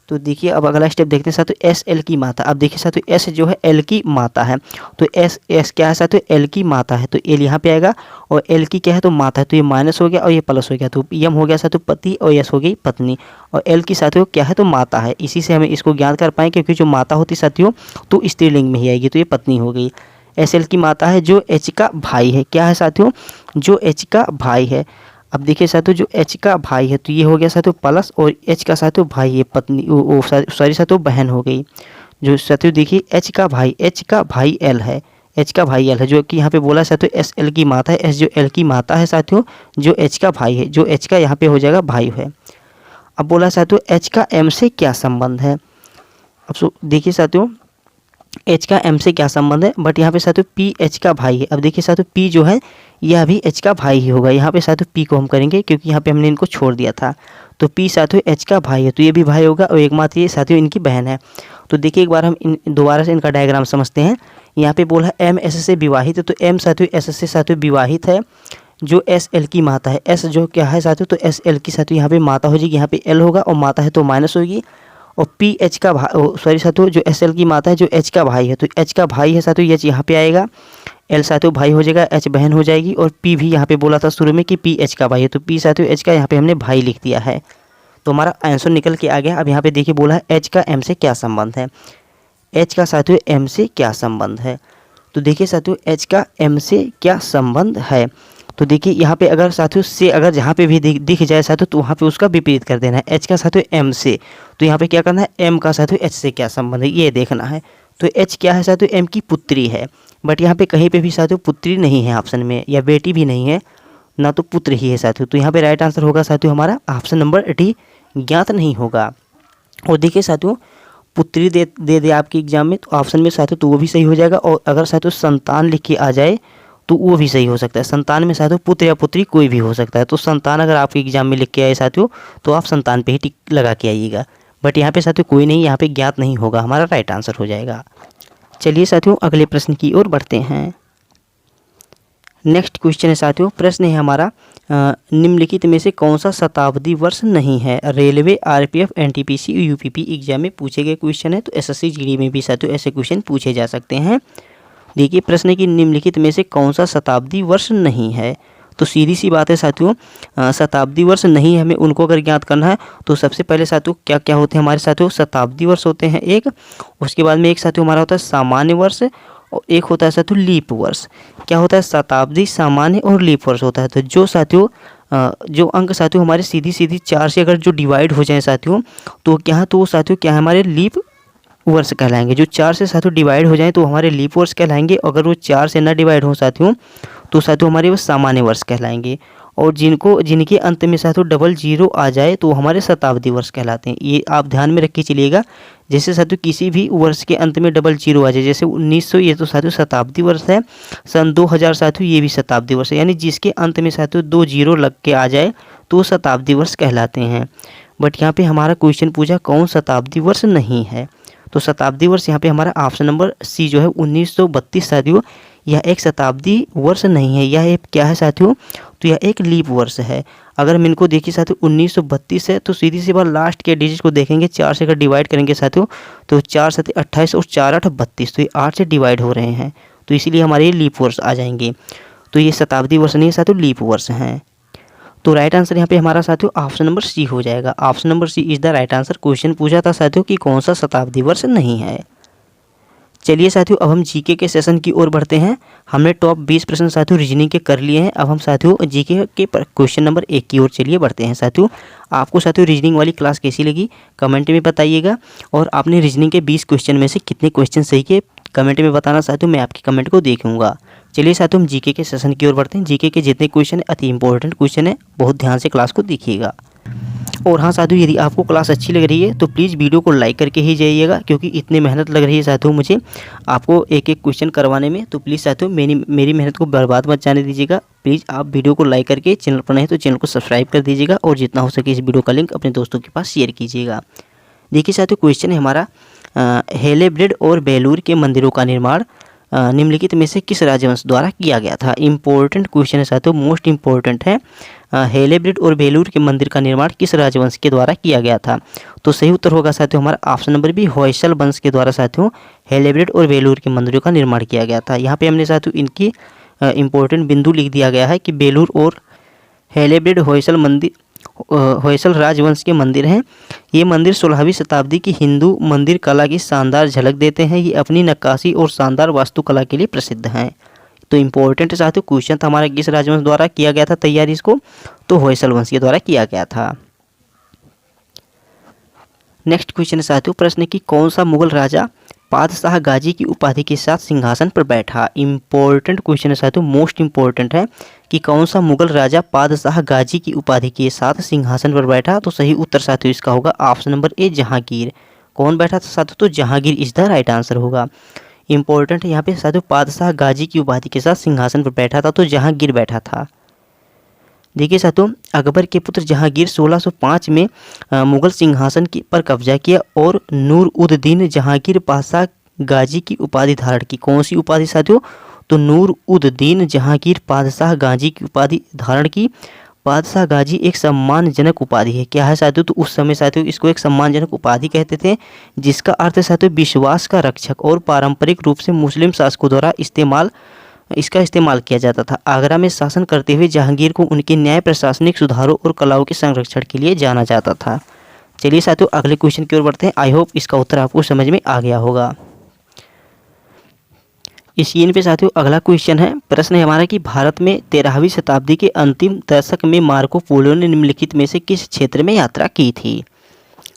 तो देखिए अब अगला स्टेप देखते हैं साथियों एस एल की माता। अब देखिए साथियों एस जो है एल की माता है, तो एस क्या है साथियों एल की माता है, तो एल यहाँ पे आएगा और एल की क्या है तो माता है, तो ये माइनस हो गया और ये प्लस हो गया, तो यम हो गया साथियों पति और यस हो गई पत्नी और एल की साथियों क्या है तो माता है। इसी से हमें इसको ज्ञात कर पाएँ क्योंकि जो माता होती साथियों तो स्त्रीलिंग में ही आएगी, तो ये पत्नी हो गई। एस एल की माता है जो एच का भाई है। क्या है साथियों? जो एच का भाई है। अब देखिए साथियों, जो एच का भाई है तो ये हो गया साथियों प्लस, और एच का साथियों भाई है पत्नी, सॉरी साथियों बहन हो गई। जो साथियों देखिए एच का भाई एल है, एच का भाई एल है, जो कि यहाँ पे बोला साथियों एस एल की माता है, एस जो एल की माता है साथियों, जो एच का भाई है, जो एच का यहाँ पे हो जाएगा भाई है। अब बोला साथियों एच का एम से क्या संबंध है। अब देखिए साथियों एच का एम से क्या संबंध है, बट यहाँ पे साथियों पी एच का भाई है। अब देखिए साथियों पी जो है यह भी एच का भाई ही होगा। यहाँ पे साथियों पी को हम करेंगे क्योंकि यहाँ पे हमने इनको छोड़ दिया था। तो पी साथियों एच का भाई है तो ये भी भाई होगा, और एकमात्र ये साथियों इनकी बहन है। तो देखिए एक बार हम दोबारा से इनका डायग्राम समझते हैं। यहाँ पे बोला एम एस से विवाहित है, तो एम साथियों एस से साथियों विवाहित है, जो एस एल की माता है। एस जो क्या है साथियों, तो एस एल की साथियों यहाँ पे माता हो जाएगी, यहाँ पे एल होगा और माता है तो माइनस होगी। और पी एच का भाई, सॉरी साथियों जो एस एल की माता है जो एच का भाई है, तो एच का भाई है साथियों एच यहाँ पे आएगा, एल साथियों भाई हो जाएगा, एच बहन हो जाएगी, और पी भी यहाँ पे बोला था शुरू में कि पी एच का भाई है, तो पी साथियों एच का यहाँ पे हमने भाई लिख दिया है। तो हमारा आंसर निकल के आ गया। अब यहाँ पे देखिए बोला है एच का एम से क्या संबंध है। एच का साथियों एम से क्या संबंध है, तो देखिए साथियों एच का एम से क्या संबंध है। तो देखिए यहाँ पे अगर साथियों से अगर जहाँ पे भी दिख जाए साथियों तो वहाँ पे उसका विपरीत कर देना है। एच का साथियों एम से, तो यहाँ पे क्या करना है, एम का साथियों एच से क्या संबंध है ये देखना है। तो एच क्या है साथियों, एम की पुत्री है, बट यहाँ पे कहीं पे भी साथियों पुत्री नहीं है ऑप्शन में, या बेटी भी नहीं है, ना तो पुत्र ही है साथियों। तो यहाँ पे राइट आंसर होगा साथियों हमारा ऑप्शन नंबर डी, ज्ञात नहीं होगा। और देखिए साथियों पुत्री दे आपके एग्जाम में तो ऑप्शन में साथियों तो वो भी सही हो जाएगा, और अगर साथियों संतान लिख के आ जाए तो वो भी सही हो सकता है। संतान में साथियों पुत्र या पुत्री कोई भी हो सकता है। तो संतान अगर आपके एग्जाम में लिख के आए साथियों तो आप संतान पे ही टिक लगा के आइएगा, बट यहाँ पे साथियों कोई नहीं, यहाँ पे ज्ञात नहीं होगा हमारा राइट आंसर हो जाएगा। चलिए साथियों अगले प्रश्न की ओर बढ़ते हैं। नेक्स्ट क्वेश्चन है साथियों, प्रश्न है हमारा निम्नलिखित में से कौन सा शताब्दी वर्ष नहीं है। Railway, RPF, NTPC, UPP exam में पूछे गए क्वेश्चन है, तो एसएससी जीडी में भी साथियों ऐसे क्वेश्चन पूछे जा सकते हैं। देखिए प्रश्न की निम्नलिखित में से कौन सा शताब्दी वर्ष नहीं है। तो सीधी सी बात है साथियों शताब्दी वर्ष नहीं है, हमें उनको अगर ज्ञात करना है तो सबसे पहले साथियों क्या क्या होते हैं हमारे साथियों, शताब्दी वर्ष होते हैं एक, उसके बाद में एक साथियों हमारा होता है सामान्य वर्ष, और एक होता है साथियों लीप वर्ष। क्या होता है, शताब्दी, सामान्य और लीप वर्ष होता है। तो जो साथियों जो अंक साथियों हमारे सीधी सीधी 4 से अगर जो डिवाइड हो जाए साथियों तो क्या, तो वो साथियों क्या है हमारे लीप वर्ष कहलाएंगे। जो 4 से साथियों डिवाइड हो जाएं तो हमारे लीप वर्ष कहलाएंगे, अगर वो 4 से ना डिवाइड हो साथियों तो साथियों हमारे वो सामान्य वर्ष कहलाएंगे। और जिनके अंत में साथियों डबल जीरो आ जाए तो हमारे शताब्दी वर्ष कहलाते हैं। ये आप ध्यान में रख के चलिएगा। जैसे साथियों किसी भी वर्ष के अंत में डबल जीरो आ जाए, जैसे 1900 ये तो साथियों शताब्दी वर्ष है, सन 2000 साथियों ये भी शताब्दी वर्ष है, यानी जिसके अंत में साथियों 2 जीरो लग के आ जाए तो शताब्दी वर्ष कहलाते हैं। बट यहाँ पे हमारा क्वेश्चन पूछा कौन शताब्दी वर्ष नहीं है, तो शताब्दी वर्ष यहाँ पे हमारा ऑप्शन नंबर सी जो है 1932 साथियों यह एक शताब्दी वर्ष नहीं है, यह एक क्या है साथियों, तो यह एक लीप वर्ष है। अगर हम इनको देखिए साथियों 1932 है तो सीधी सी बात लास्ट के डिजिट को देखेंगे, 4 से अगर डिवाइड करेंगे साथियों तो 4 7 28 और 4 8 32, तो ये 8 से डिवाइड हो रहे हैं, तो इसीलिए हमारे ये लीप वर्ष आ जाएंगे। तो ये शताब्दी वर्ष नहीं है साथियों, लीप वर्ष हैं। तो राइट आंसर यहाँ पे हमारा साथियों ऑप्शन नंबर सी हो जाएगा। Option number C is the right answer. Question पूछा था साथियों कि कौन सा शताब्दी वर्ष नहीं है। चलिए साथियों अब हम जीके के सेशन की ओर बढ़ते हैं। हमने टॉप 20 प्रश्न साथियों रीजनिंग के कर लिए हैं। अब हम साथियों जीके के क्वेश्चन नंबर 1 की ओर चलिए बढ़ते हैं। साथियों आपको साथियों रीजनिंग वाली क्लास कैसी लगी कमेंट में बताइएगा, और आपने रीजनिंग के 20 क्वेश्चन में से कितने क्वेश्चन सही किए कमेंट में बताना साथियों, मैं आपके कमेंट को देखूंगा। चलिए साथियों हम जीके के सेशन की ओर बढ़ते हैं। जीके के जितने क्वेश्चन है अति इंपॉर्टेंट क्वेश्चन है, बहुत ध्यान से क्लास को देखिएगा। और हाँ साथियों यदि आपको क्लास अच्छी लग रही है तो प्लीज़ वीडियो को लाइक करके ही जाइएगा, क्योंकि इतनी मेहनत लग रही है साथियों मुझे आपको एक एक क्वेश्चन करवाने में। तो प्लीज़ साथियों मेरी मेहनत को बर्बाद मत जाने दीजिएगा। प्लीज़ आप वीडियो को लाइक करके, चैनल पर नहीं तो चैनल को सब्सक्राइब कर दीजिएगा, और जितना हो सके इस वीडियो का लिंक अपने दोस्तों के पास शेयर कीजिएगा। देखिए साथियों क्वेश्चन है हमारा हेलेब्रिड और बेलूर के मंदिरों का निर्माण निम्नलिखित में से किस राजवंश द्वारा किया गया था। इंपॉर्टेंट क्वेश्चन है साथियों, मोस्ट इंपॉर्टेंट है। हेलेब्रिड और बेलूर के मंदिर का निर्माण किस राजवंश के द्वारा किया गया था। तो सही उत्तर होगा साथियों हमारा ऑप्शन नंबर बी, होयसल वंश के द्वारा साथियों हेलेब्रिड और बेलूर के मंदिरों का निर्माण किया गया था। यहाँ पे हमने साथियों इनकी इंपॉर्टेंट बिंदु लिख दिया गया है कि बेलूर और हेलेब्रिड होयसल होयसल राजवंश के मंदिर हैं। ये मंदिर 16वीं शताब्दी की हिंदू मंदिर कला की शानदार झलक देते हैं। ये अपनी नक्काशी और शानदार वास्तुकला के लिए प्रसिद्ध हैं। तो इम्पोर्टेंट साथियों क्वेश्चन था हमारा, किस राजवंश द्वारा किया गया था तैयारी इसको, तो होयसल वंश के द्वारा किया गया था। नेक्स्ट क्वेश्चन है साथियों, प्रश्न की कौन सा मुगल राजा पादशाह गाजी की उपाधि के साथ सिंहासन पर बैठा। इंपॉर्टेंट क्वेश्चन है साथियों, मोस्ट इंपॉर्टेंट है कि कौन सा मुगल राजा पादशाह गाजी की उपाधि के साथ सिंहासन पर बैठा। तो सही उत्तर साथियों इसका होगा ऑप्शन नंबर ए, जहांगीर। कौन बैठा था साथियों, तो Jahangir is the right answer होगा। इंपॉर्टेंट है यहाँ पे साथियों, पादशाह गाजी की उपाधि के साथ सिंहासन पर बैठा था तो जहांगीर बैठा था। देखिए साथियों, अकबर के पुत्र जहांगीर 1605 में मुगल सिंहासन पर कब्जा किया और नूर उद दीन जहांगीर पादशाह गाजी की उपाधि धारण की। कौन सी उपाधि साथियों, तो नूर उद दीन जहांगीर पादशाह गाजी की उपाधि धारण की। पादशाह गाजी एक सम्मानजनक उपाधि है। क्या है साथियों, तो उस समय साथियों इसको एक सम्मानजनक उपाधि कहते थे, जिसका अर्थ है साथियों विश्वास का रक्षक, और पारंपरिक रूप से मुस्लिम शासकों द्वारा इसका इस्तेमाल किया जाता था। आगरा में शासन करते हुए जहांगीर को उनके न्याय, प्रशासनिक सुधारों और कलाओं के संरक्षण के लिए जाना जाता था। चलिए साथियों अगले क्वेश्चन की ओर बढ़ते हैं। आई होप इसका उत्तर आपको समझ में आ गया होगा। इस सीन पे साथियों अगला क्वेश्चन है, प्रश्न है हमारा कि भारत में 13वीं शताब्दी के अंतिम दशक में मार्को पोलो ने निम्नलिखित में से किस क्षेत्र में यात्रा की थी।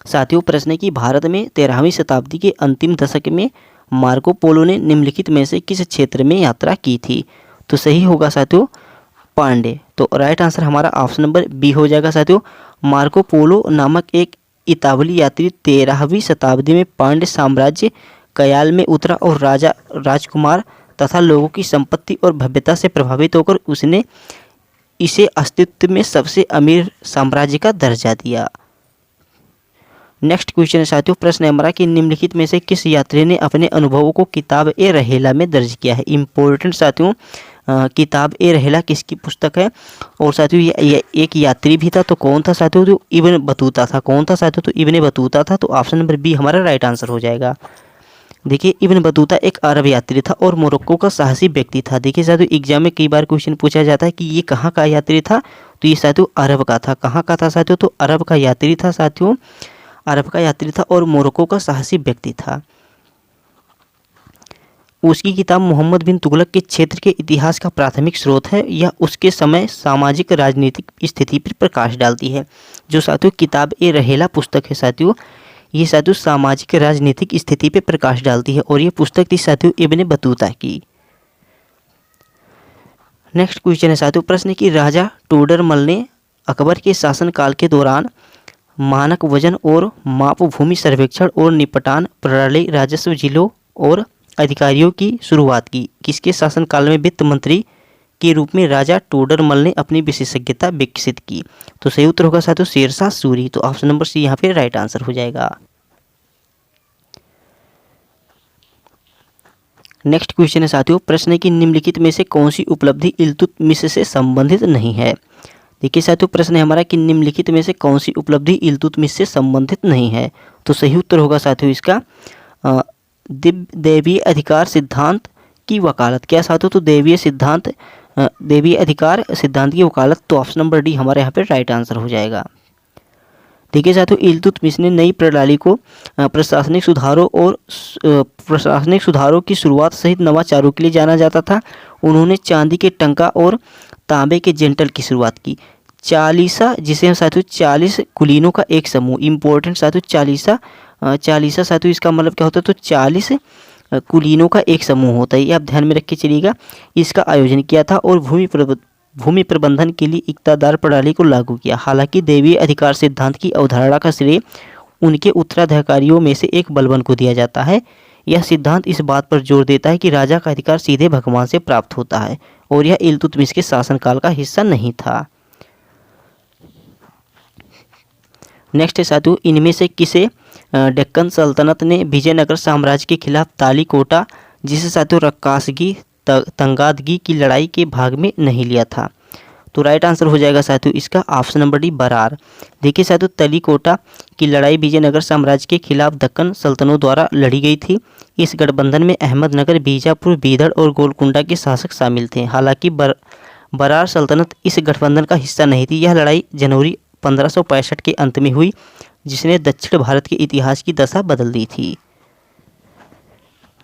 साथियों प्रश्न है कि भारत में 13वीं शताब्दी के अंतिम दशक में मार्को पोलो ने निम्नलिखित में से किस क्षेत्र में यात्रा की थी। तो सही होगा साथियों पांडे। तो राइट आंसर हमारा ऑप्शन नंबर बी हो जाएगा साथियों। मार्को पोलो नामक एक इतावली यात्री 13वीं शताब्दी में पांड्य साम्राज्य कयाल में उतरा और राजा, राजकुमार तथा लोगों की संपत्ति और भव्यता से प्रभावित होकर उसने इसे अस्तित्व में सबसे अमीर साम्राज्य का दर्जा दिया। नेक्स्ट क्वेश्चन है साथियों, प्रश्न है हमारा कि निम्नलिखित में से किस यात्री ने अपने अनुभवों को किताब ए रहेला में दर्ज किया है। इंपॉर्टेंट साथियों, किताब ए रहेला किसकी पुस्तक है, और साथियों ये एक यात्री भी था। तो कौन था साथियों, तो इब्न बतूता था। कौन था साथियों, तो इब्न बतूता था। तो ऑप्शन नंबर बी हमारा राइट आंसर हो जाएगा। देखिए इब्न बतूता एक अरब यात्री था और मोरक्को का साहसी व्यक्ति था। देखिए साथियों एग्जाम में कई बार क्वेश्चन पूछा जाता है कि ये कहाँ का यात्री था, तो ये साथियों अरब का था। कहाँ का था साथियों, तो अरब का यात्री था साथियों, अरब का यात्री था और मोरक्को का साहसी व्यक्ति था। उसकी किताब मोहम्मद बिन तुगलक के क्षेत्र के इतिहास का प्राथमिक स्रोत है। यह उसके समय सामाजिक राजनीतिक स्थिति पर प्रकाश डालती है। जो साथियों किताब ए रहेला पुस्तक है साथियों, ये साथियों सामाजिक राजनीतिक स्थिति पर प्रकाश डालती है, और ये पुस्तक थी साथियों इब्न बतूता की। नेक्स्ट क्वेश्चन है साथियों, प्रश्न की राजा टोडरमल ने अकबर के शासनकाल के दौरान मानक वजन और माप, भूमि सर्वेक्षण और निपटान प्रणाली, राजस्व, जिलों और अधिकारियों की शुरुआत की। किसके शासनकाल में वित्त मंत्री के रूप में राजा टोडरमल ने अपनी विशेषज्ञता विकसित की। तो सही उत्तर होगा साथियों शेरशाह सूरी। तो ऑप्शन नंबर सी यहाँ पे राइट आंसर हो जाएगा। नेक्स्ट क्वेश्चन है साथियों, प्रश्न है कि निम्नलिखित में से कौन सी उपलब्धि इल्तुतमिश से संबंधित नहीं है। देखिए साथियों प्रश्न है हमारा कि निम्नलिखित में से कौन सी उपलब्धि इल्तुतमिश से संबंधित नहीं है। तो सही उत्तर होगा साथियों इसका दैवीय अधिकार सिद्धांत की वकालत। क्या साथियों, तो दैवीय अधिकार सिद्धांत की वकालत। तो ऑप्शन नंबर डी हमारे यहाँ पे राइट आंसर हो जाएगा। देखिए साथियों इल्तुतमिश ने नई प्रणाली को प्रशासनिक सुधारों की शुरुआत सहित नवाचारों के लिए जाना जाता था। उन्होंने चांदी के टंका और तांबे के जेंटल की शुरुआत की। चालीसा, जिसे हम साथियों 40 कुलीनों का एक समूह, इंपॉर्टेंट साथियों चालीसा साथियों इसका मतलब क्या होता है, तो 40 कुलीनों का एक समूह होता है। ये आप ध्यान में रख के चलिएगा। इसका आयोजन किया था और भूमि प्रबंधन के लिए इक्तादार प्रणाली को लागू किया। हालांकि दैवीय अधिकार सिद्धांत की अवधारणा का श्रेय उनके उत्तराधिकारियों में से एक बलबन को दिया जाता है। यह सिद्धांत इस बात पर जोर देता है कि राजा का अधिकार सीधे भगवान से प्राप्त होता है, और यह इल्तुतमिश के शासनकाल का हिस्सा नहीं था। नेक्स्ट है साथियों, इनमें से किसे डेक्कन सल्तनत ने विजयनगर साम्राज्य के खिलाफ तालीकोटा, जिसे साथियों रक्कासगी तंगादगी की लड़ाई के भाग में नहीं लिया था। तो राइट आंसर हो जाएगा साथियों इसका ऑप्शन नंबर डी बरार। देखिए साथियों तलीकोटा की लड़ाई विजयनगर साम्राज्य के खिलाफ दक्कन सल्तनतों द्वारा लड़ी गई थी। इस गठबंधन में अहमदनगर, बीजापुर, बीदड़ और गोलकुंडा के शासक शामिल थे। हालांकि बरार सल्तनत इस गठबंधन का हिस्सा नहीं थी। यह लड़ाई जनवरी 1565 के अंत में हुई, जिसने दक्षिण भारत के इतिहास की दशा बदल दी थी।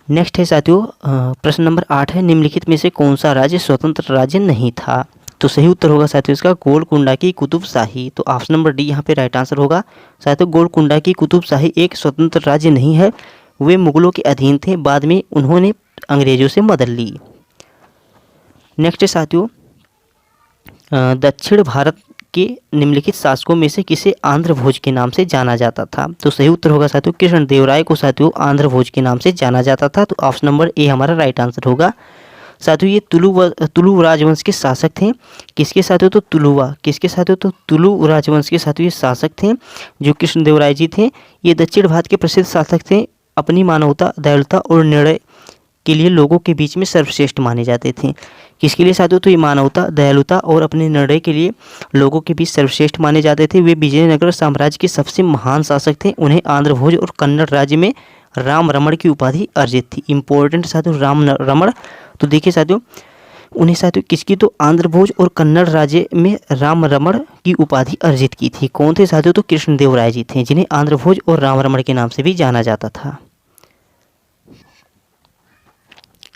नेक्स्ट है साथियों प्रश्न नंबर 8 है, निम्नलिखित में से कौन सा राज्य स्वतंत्र राज्य नहीं था? तो सही उत्तर होगा साथियों इसका गोलकुंडा की कुतुबशाही। तो ऑप्शन नंबर डी यहाँ पे राइट आंसर होगा। साथियों गोलकुंडा की कुतुबशाही एक स्वतंत्र राज्य नहीं है, वे मुगलों के अधीन थे, बाद में उन्होंने अंग्रेजों से मदद ली। नेक्स्ट है साथियों दक्षिण भारत के निम्नलिखित शासकों में से किसे आंध्र भोज के नाम से जाना जाता था? तो सही उत्तर होगा साथियों कृष्णदेवराय को साथियों आंध्र भोज के नाम से जाना जाता था। तो ऑप्शन नंबर ए हमारा राइट आंसर होगा। साथियों ये तुलु राजवंश के शासक थे। किसके साथियों? तो तुलुवा। किसके साथियों? तो तुलु राजवंश के साथियों ये शासक थे जो कृष्णदेवराय जी थे। ये दक्षिण भारत के प्रसिद्ध शासक थे। अपनी मानवता, दयालुता और निर्णय के लिए लोगों के बीच में सर्वश्रेष्ठ माने जाते थे। किसके लिए साथियों? तो ये मानवता, दयालुता और अपने निर्णय के लिए लोगों के बीच सर्वश्रेष्ठ माने जाते थे। वे विजयनगर साम्राज्य के सबसे महान शासक थे। उन्हें आंध्र भोज और कन्नड़ राज्य में राम रमण की उपाधि अर्जित थी। इंपॉर्टेंट साथियों राम रमण। तो देखिए साथियों उन्हें साथियों किसकी? तो आंध्र भोज और कन्नड़ राज्य में राम रमण की उपाधि अर्जित की थी। कौन थे साथियों? तो कृष्णदेवराय जी थे, जिन्हें आंध्र भोज और राम रमण के नाम से भी जाना जाता था।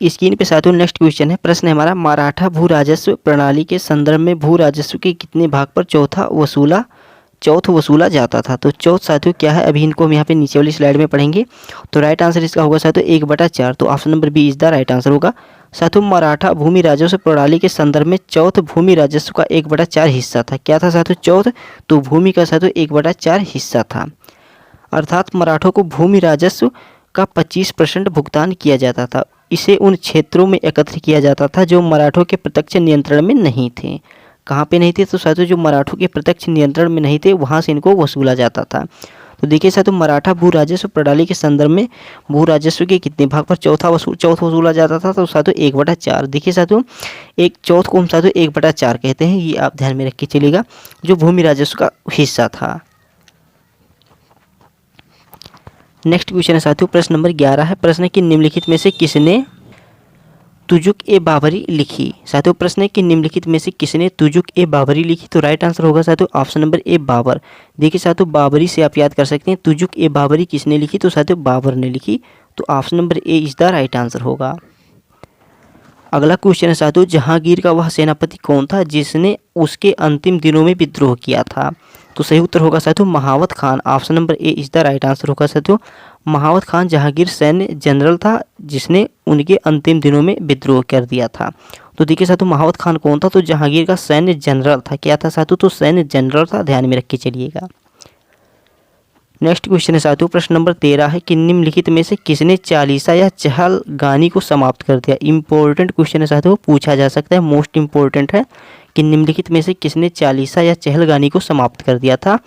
स्क्रीन पे साथियों नेक्स्ट क्वेश्चन है। प्रश्न है हमारा, मराठा भू राजस्व प्रणाली के संदर्भ में भू राजस्व के कितने भाग पर चौथ वसूला जाता था? तो चौथ साथियों क्या है, अभी इनको हम यहाँ पे नीचे वाली स्लाइड में पढ़ेंगे। तो राइट आंसर इसका होगा साथियों 1/4। तो option number B is the right answer होगा। साथियों मराठा भूमि राजस्व प्रणाली के संदर्भ में चौथ भूमि राजस्व का 1/4 हिस्सा था। क्या था साथियों? चौथ। तो भूमि का साथियों 1/4 हिस्सा था। अर्थात मराठों को भूमि राजस्व का 25% भुगतान किया जाता था। इसे उन क्षेत्रों में एकत्र किया जाता था जो मराठों के प्रत्यक्ष नियंत्रण में नहीं थे। कहाँ पे नहीं थे? तो साथियों जो मराठों के प्रत्यक्ष नियंत्रण में नहीं थे वहाँ से इनको वसूला जाता था। तो देखिए साथियों मराठा भू राजस्व प्रणाली के संदर्भ में भू राजस्व के कितने भाग पर चौथ वसूला जाता था? तो साथियों 1/4। देखिए साथियों एक चौथ को हम साथियों 1/4 कहते हैं, ये आप ध्यान में रख के चलिएगा, जो भूमि राजस्व का हिस्सा था। नेक्स्ट क्वेश्चन है साथियों प्रश्न नंबर 11 है। प्रश्न है कि निम्नलिखित में से किसने तुजुक ए बाबरी लिखी? साथियों प्रश्न है कि निम्नलिखित में से किसने तुजुक ए बाबरी लिखी? तो राइट आंसर होगा साथियों ऑप्शन नंबर ए बाबर। देखिए साथियों बाबरी से आप याद कर सकते हैं, तुजुक ए बाबरी किसने लिखी? तो साथियों बाबर ने लिखी। तो option number A is the right answer होगा। अगला क्वेश्चन है साथियों, जहांगीर का वह सेनापति कौन था जिसने उसके अंतिम दिनों में विद्रोह किया था? तो सही उत्तर होगा साथियों Mahavat Khan. Option number A is the right answer होगा साथियों। महावत खान जहांगीर सैन्य जनरल था जिसने उनके अंतिम दिनों में विद्रोह कर दिया था। तो देखिए साथियों महावत खान कौन था? तो जहांगीर का सैन्य जनरल था। क्या था साथियों? तो सैन्य जनरल था, ध्यान में रख के चलिएगा। नेक्स्ट क्वेश्चन है साथियों प्रश्न नंबर 13 है कि निम्नलिखित में से किसने चालीसा या चहल गानी को समाप्त कर दिया? इंपॉर्टेंट क्वेश्चन है साथियों, पूछा जा सकता है, मोस्ट इंपॉर्टेंट है कि निम्नलिखित में से किसने चालीसा या चहल गानी को समाप्त कर दिया था?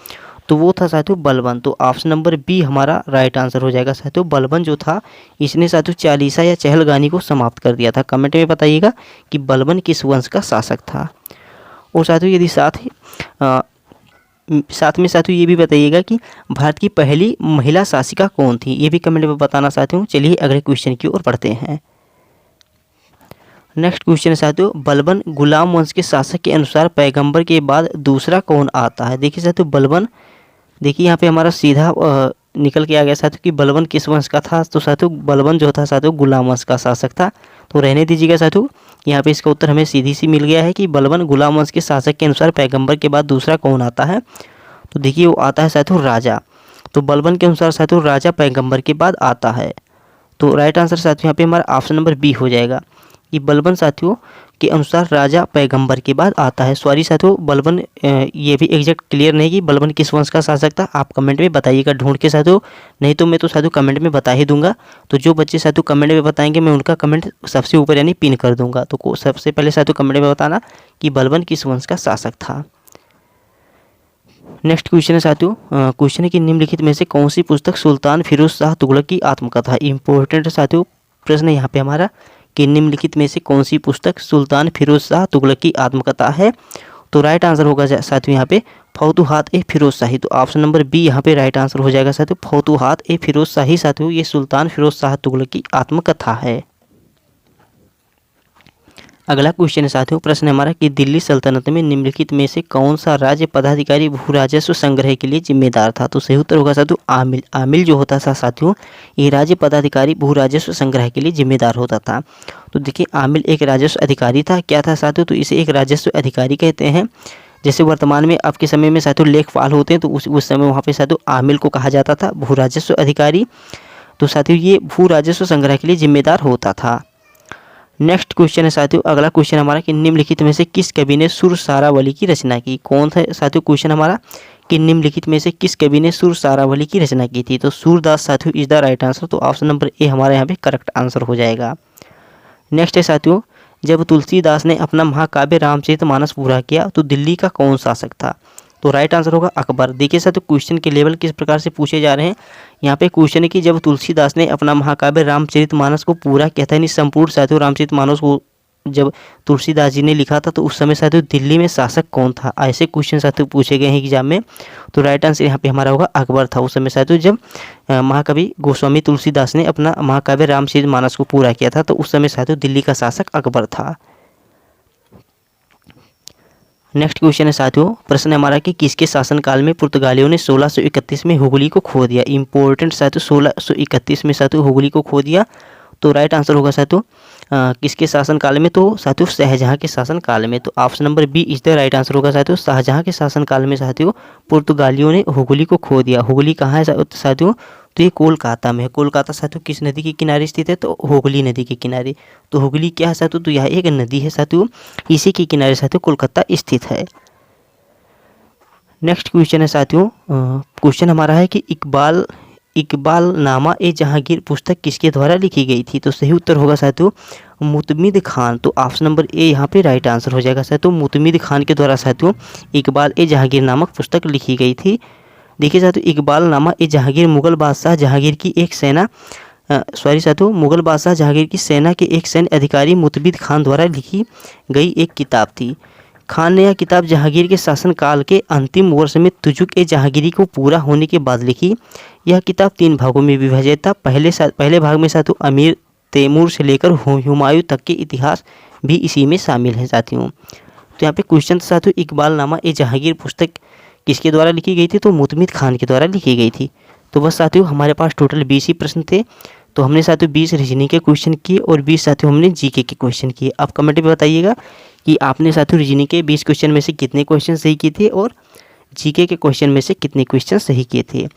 तो वो था साथियों बलबन। तो ऑप्शन नंबर बी हमारा राइट आंसर हो जाएगा साथियों। बलबन जो था इसने साथियों चालीसा या चहल गानी को समाप्त कर दिया था। कमेंट में बताइएगा कि बलबन किस वंश का शासक था। और साथियों यदि साथ में साथियों ये भी बताइएगा कि भारत की पहली महिला शासिका कौन थी, ये भी कमेंट में बताना साथियों। चलिए अगले क्वेश्चन की ओर बढ़ते हैं। नेक्स्ट क्वेश्चन है साथियों, बलबन गुलाम वंश के शासक के अनुसार पैगंबर के बाद दूसरा कौन आता है? देखिए साथियों बलबन, देखिए यहाँ पे हमारा सीधा निकल के आ गया साथियों कि बलबन किस वंश का था। तो साथियों बलबन जो था साथियों गुलाम वंश का शासक था। तो रहने दीजिएगा साथियों, यहाँ पे इसका उत्तर हमें सीधी सी मिल गया है कि बलबन गुलाम वंश के शासक के अनुसार पैगंबर के बाद दूसरा कौन आता है? तो देखिए वो आता है साथियों राजा। तो बलबन के अनुसार साथियों राजा पैगंबर के बाद आता है। तो राइट आंसर साथियों यहाँ पे हमारा ऑप्शन नंबर बी हो जाएगा कि बलबन साथियों के अनुसार राजा पैगंबर के बाद आता है। सॉरी साथियों बलबन ये भी एग्जैक्ट क्लियर नहीं कि बलबन किस वंश का शासक था, आप कमेंट में बताइएगा ढूंढ के साथियों, नहीं तो मैं तो साथियों कमेंट में बता ही दूंगा। तो जो बच्चे साथियों कमेंट में बताएंगे मैं उनका कमेंट सबसे ऊपर यानी पिन कर दूंगा। तो सबसे पहले साथियों कमेंट में बताना कि बलबन किस वंश का शासक था। नेक्स्ट क्वेश्चन है साथियों, क्वेश्चन है कि निम्नलिखित में से कौन सी पुस्तक सुल्तान फिरोज शाह तुगलक की आत्मकथा? इंपॉर्टेंट साथियों प्रश्न है यहाँ पे हमारा कि निम्नलिखित में से कौन सी पुस्तक सुल्तान फिरोज शाह तुगलक की आत्मकथा है? तो राइट आंसर होगा साथियों यहाँ पे फतूहात ए फिरोज शाही। तो ऑप्शन नंबर बी यहाँ पे राइट आंसर हो जाएगा साथियों फतूहात ए फिरोज शाही। साथियों ये सुल्तान फिरोज शाह तुगलक की आत्मकथा है। अगला क्वेश्चन है साथियों, प्रश्न हमारा कि दिल्ली सल्तनत में निम्नलिखित में से कौन सा राज्य पदाधिकारी भू राजस्व संग्रह के लिए जिम्मेदार था। तो सही उत्तर होगा साथियों आमिल। आमिल जो होता था साथियों, ये राज्य पदाधिकारी भू राजस्व संग्रह के लिए जिम्मेदार होता था। तो देखिए आमिल एक राजस्व अधिकारी था। क्या था साथियों, तो इसे एक राजस्व अधिकारी कहते हैं। जैसे वर्तमान में अब के समय में साथियों लेखपाल होते हैं, तो उस समय वहाँ पे साथियों आमिल को कहा जाता था भू राजस्व अधिकारी। तो साथियों ये भू राजस्व संग्रह के लिए जिम्मेदार होता था। नेक्स्ट क्वेश्चन है साथियों, अगला क्वेश्चन हमारा कि निम्नलिखित में से किस कवि ने सुर सारावली की रचना की। कौन था साथियों क्वेश्चन हमारा कि निम्नलिखित में से किस कवि ने सुर सारावली की रचना की थी। तो सूरदास साथियों इज द राइट आंसर। तो ऑप्शन नंबर ए हमारे यहाँ पे करेक्ट आंसर हो जाएगा। नेक्स्ट है साथियों, जब तुलसीदास ने अपना महाकाव्य रामचरितमानस पूरा किया तो दिल्ली का कौन शासक था। तो राइट आंसर होगा अकबर। देखिए साथियों क्वेश्चन के लेवल किस प्रकार से पूछे जा रहे हैं। यहाँ पे क्वेश्चन है कि जब तुलसीदास ने अपना महाकाव्य रामचरितमानस को पूरा किया था, यानी संपूर्ण साथियों रामचरितमानस को जब तुलसीदास जी ने लिखा था, तो उस समय साथियों दिल्ली में शासक कौन था। ऐसे क्वेश्चन साथियों पूछे गए हैं एग्जाम में। तो राइट आंसर यहाँ पे हमारा होगा अकबर था उस समय साथियों, जब महाकवि गोस्वामी तुलसीदास ने अपना महाकाव्य रामचरितमानस को पूरा किया था, तो उस समय साथियों दिल्ली का शासक अकबर था। नेक्स्ट क्वेश्चन है साथियों, प्रश्न हमारा कि किसके शासनकाल में पुर्तगालियों ने 1631 में हुगली को खो दिया। इंपॉर्टेंट साथियों 1631 में साथियों हुगली को खो दिया। तो राइट आंसर होगा साथियों किसके शासनकाल में। तो साथियों शाहजहां के शासनकाल में। तो option number B is the right answer होगा साथियों। शाहजहां के शासनकाल में साथियों पुर्तगालियों ने हुगली को खो दिया। हुगली कहाँ है साथियों, तो ये कोलकाता में है। कोलकाता साथियों किस नदी के किनारे स्थित है, तो हुगली नदी के किनारे। तो हुगली क्या है साथियों, तो यह एक नदी है साथियों, इसी के किनारे साथियों कोलकाता स्थित है। नेक्स्ट क्वेश्चन है साथियों, क्वेश्चन हमारा है कि इकबालनामा ए जहांगीर पुस्तक किसके द्वारा लिखी गई थी। तो सही उत्तर होगा साथियों मुतमिद खान। तो ऑप्शन नंबर ए यहाँ पे राइट आंसर हो जाएगा साथियों। मुतमिद खान के द्वारा साथियों इकबाल ए जहांगीर नामक पुस्तक लिखी गई थी। देखिए साथियों इकबालनामा ए जहांगीर मुगल बादशाह जहांगीर की एक सेना मुगल बादशाह जहांगीर की सेना के एक सैन्य अधिकारी मुतमिद खान द्वारा लिखी गई एक किताब थी। खान ने यह किताब जहांगीर के शासनकाल के अंतिम वर्ष में तुजुक ए जहांगीरी को पूरा होने के बाद लिखी। यह किताब 3 भागों में विभाजित था। पहले भाग में साथियों अमीर तैमूर से लेकर हुमायूं तक के इतिहास भी इसी में शामिल है साथियों। तो यहाँ पे क्वेश्चन साथियों इकबालनामा ए जहांगीर पुस्तक किसके द्वारा लिखी गई थी, तो मुतमिद खान के द्वारा लिखी गई थी। तो बस साथियों हमारे पास टोटल 20 ही प्रश्न थे। तो हमने साथियों 20 रीजनिंग के क्वेश्चन किए और 20 साथियों हमने जीके के क्वेश्चन किए। आप कमेंट में बताइएगा कि आपने साथियों रीजनिंग के 20 क्वेश्चन में से कितने क्वेश्चन सही किए थे और जीके के क्वेश्चन में से कितने क्वेश्चन सही किए थे।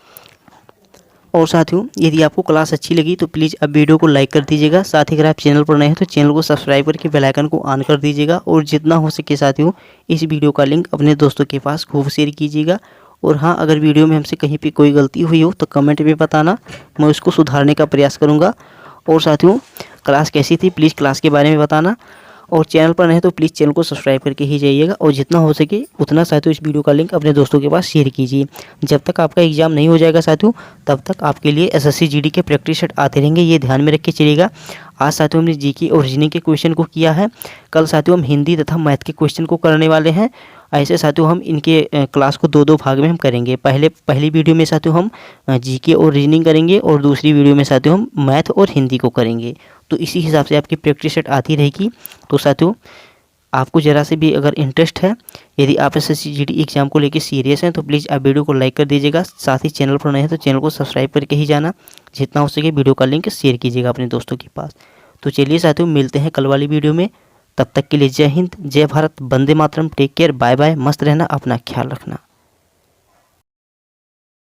और साथियों यदि आपको क्लास अच्छी लगी तो प्लीज़ आप वीडियो को लाइक कर दीजिएगा। साथ ही अगर आप चैनल पर नए हैं तो चैनल को सब्सक्राइब करके बेल आइकन को ऑन कर दीजिएगा। और जितना हो सके साथियों इस वीडियो का लिंक अपने दोस्तों के पास खूब शेयर कीजिएगा। और हाँ, अगर वीडियो में हमसे कहीं पे कोई गलती हुई हो तो कमेंट में बताना, मैं उसको सुधारने का प्रयास करूँगा। और साथियों क्लास कैसी थी प्लीज़ क्लास के बारे में बताना। और चैनल पर नहीं तो प्लीज़ चैनल को सब्सक्राइब करके ही जाइएगा। और जितना हो सके उतना साथियों इस वीडियो का लिंक अपने दोस्तों के पास शेयर कीजिए। जब तक आपका एग्जाम नहीं हो जाएगा साथियों तब तक आपके लिए एसएससी जीडी के प्रैक्टिस सेट आते रहेंगे, ये ध्यान में रख के चलिएगा। आज साथियों हमने जीके और रीजनिंग के क्वेश्चन को किया है। कल साथियों हम हिंदी तथा मैथ के क्वेश्चन को करने वाले हैं। ऐसे साथियों हम इनके क्लास को 2-2 भाग में हम करेंगे। पहली वीडियो में साथियों हम जीके और रीजनिंग करेंगे और दूसरी वीडियो में साथियों हम मैथ और हिंदी को करेंगे। तो इसी हिसाब से आपकी प्रैक्टिस सेट आती रहेगी। तो साथियों आपको ज़रा से भी अगर इंटरेस्ट है, यदि आप एसएससी जीडी एग्जाम को लेकर सीरियस हैं तो प्लीज़ आप वीडियो को लाइक कर दीजिएगा। साथ ही चैनल पर नए हैं तो चैनल को सब्सक्राइब करके ही जाना। जितना हो सके वीडियो का लिंक शेयर कीजिएगा अपने दोस्तों के पास। तो चलिए साथियों मिलते हैं कल वाली वीडियो में। तब तक के लिए जय हिंद, जय Bharat, Vande Mataram, take care, bye bye, मस्त रहना, अपना ख्याल रखना।